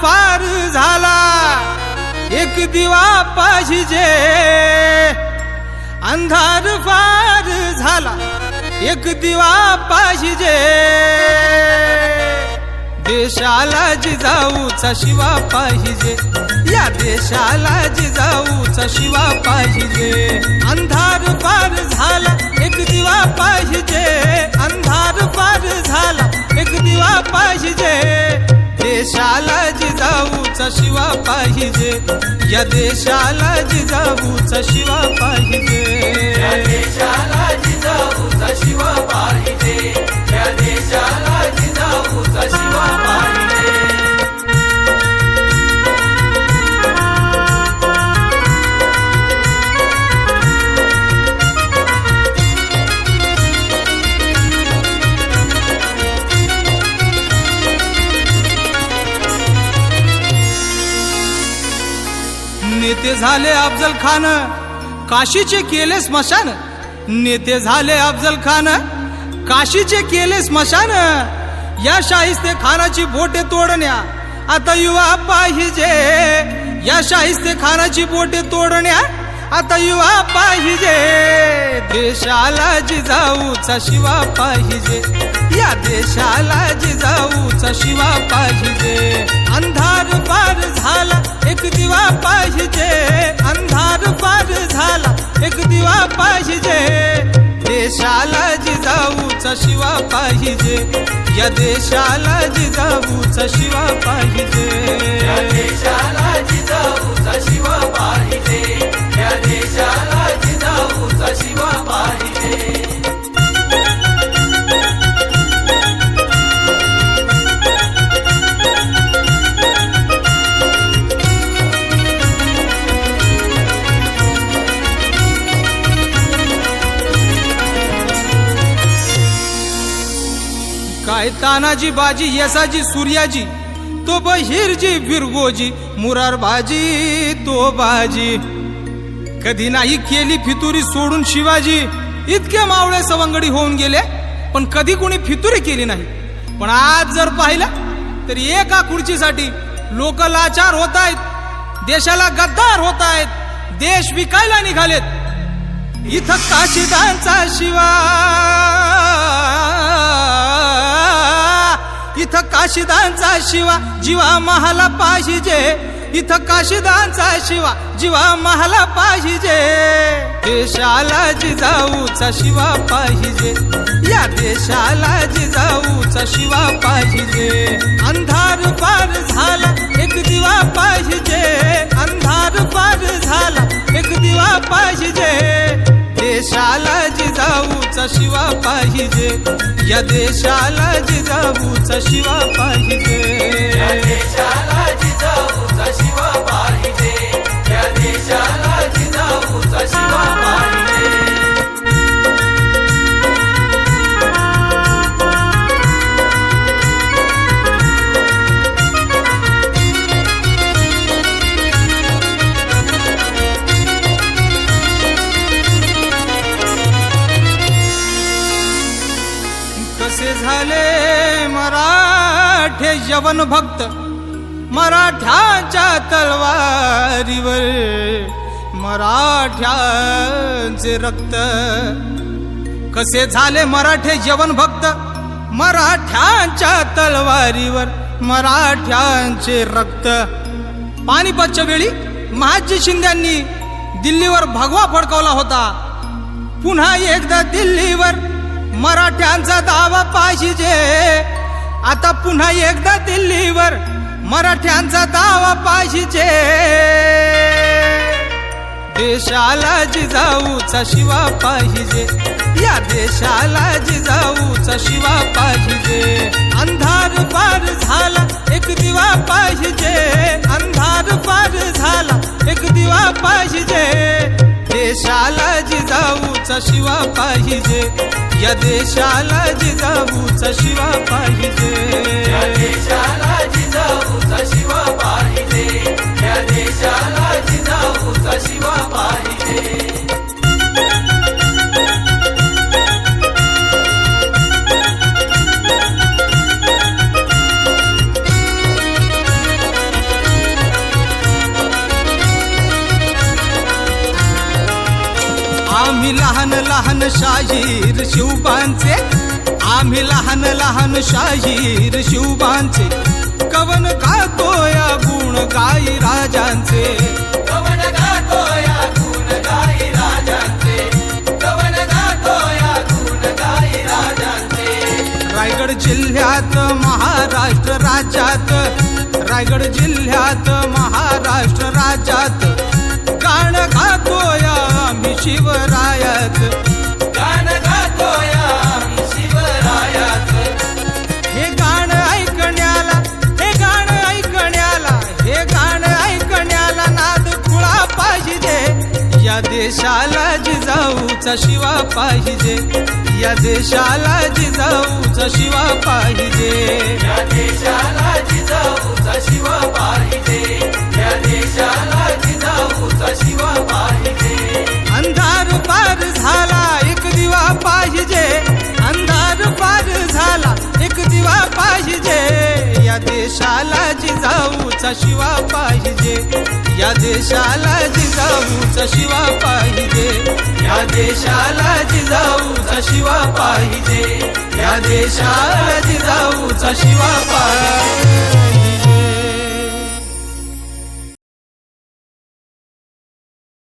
फार झाला एक दिवा पाहिजे, अंधार फार झाला एक दिवा पाहिजे, देशाला जिजाऊचा शिवा पाहिजे, या देशाला जिजाऊचा शिवा पाहिजे, अंधार फार झाला एक दिवा पाहिजे, अंधार फार झाला एक दिवा पाहिजे, देशाला जिजाऊचा शिवा पाहिजे, या देशाला जिजाऊचा शिवा पाहिजे, या देशाला जिजाऊचा शिवा पाहिजे, या देशाला जिजाऊचा शिवा पाहिजे। नेते झाले अफजल खान, काशीचे केले स्मशान, नेते झाले अफजल खान, काशीचे केले स्मशान, या शाहिस्ते खानाची बोटे तोडण्या आता युवा पाहिजे, या शाहिस्ते खानाची बोटे तोडण्या आता युवा पाहिजे, देशाला जिजाऊचा शिवा पाहिजे, या देशाला जिजाऊचा शिवा पाहिजे, अंधार फार झाला एक दिवा पाहिजे, अंधार फार झाला एक दिवा पाहिजे, देशाला जिजाऊचा शिवा पाहिजे, या देशाला जिजाऊचा शिवा पाहिजे, या देशाला जिजाऊचा शिवा पाहिजे, या देशाला जिजाऊचा शिवा पाहिजे। काय तानाजी बाजी यसाजी सूर्याजी तो बहिरजी बिरगोजी मुरारबाजी तो बाजी, कधी नाही केली फितुरी सोडून शिवाजी, इतके मावळे सवंगडी होऊन गेले पण कधी कोणी फितुरी केली नाही, पण आज जर पाहिलं तर एका खुर्चीसाठी लोक लाचार होत आहेत, देशाला गद्दार होत आहेत, देश विकायला निघालेत, इथं काशीदांचा शिवा, इथं काशीदांचा शिवा जीवा महाला पाहिजे, इथं काशीदांचा शिवा जीवा महाला पाहिजे, देशाला जिजाऊचा शिवा पाहिजे, या देशाला जिजाऊचा शिवा पाहिजे, अंधार फार झाला एक दिवा पाहिजे, अंधार फार झाला एक दिवा पाहिजे, देशाला जिजाऊचा शिवा पाहिजे, या देशाला जिजाऊचा शिवा पाहिजे, या देशाला जिजाऊचा शिवा पाहिजे, या देशाला जिजाऊचा शिवा पाहिजे। कसे झाले मराठे यवन भक्त, मराठ्याच्या तलवारीवर मराठ्यांचे रक्त, कसे झाले मराठे यवन भक्त, मराठ्यांच्या तलवारीवर मराठ्यांचे रक्त, पानिपतच्या वेळी महाजी शिंद्यांनी दिल्लीवर भगवा फडकवला होता, पुन्हा एकदा दिल्लीवर मराठ्यांचा दावा पाहिजे, आता पुन्हा एकदा दिल्लीवर मराठ्यांचा दावा पाहिजे, देशाला जिजाऊचा शिवा पाहिजे, या देशाला जिजाऊचा शिवा पाहिजे, अंधार फार झाला एक दिवा पाहिजे, अंधार फार झाला एक दिवा पाहिजे, देशाला जिजाऊचा शिवा पाहिजे, या देशाला जिजाऊचा शिवा पाहिजे, या देशाला जिजाऊचा शिवा पाहिजे, या देशाला जिजाऊचा शिवा पाहिजे। लहान शाहीर शिवबांचे, आम्ही लहान लहान शाहीर शिवबांचे, कवन गातो या गुण गाई राजांचे, कवन गातो या गुण गाई राजांचे, कवन गातो या गुण गाई राजांचे. रायगड जिल्ह्यात महाराष्ट्र राज्यात, रायगड जिल्ह्यात महाराष्ट्र राज्यात, गाण गातो या आम्ही शिवरायात, गाण गातो या आम्ही शिवरायात. हे गाण ऐकण्याला, हे गाण ऐकण्याला, हे गाण ऐकण्याला नाद खुळा पाहिजे. या देशाला जिजाऊचा शिवा पाहिजे, या देशाला जिजाऊचा शिवा पाहिजे. या देशाला जिजाऊचा शिवा पाहिजे, या देशाला जिजाऊचा शिवा पाहिजे. अंधार पार झाला एक दिवा पाहिजे, अंधार पार झाला एक दिवा पाहिजे. या देशाला जिजाऊचा शिवा पाहिजे, या देशाला जिजाऊचा शिवा पाहिजे, या देशाला जिजाऊचा शिवा पाहिजे, या देशाला जिजाऊचा शिवा पाहिजे.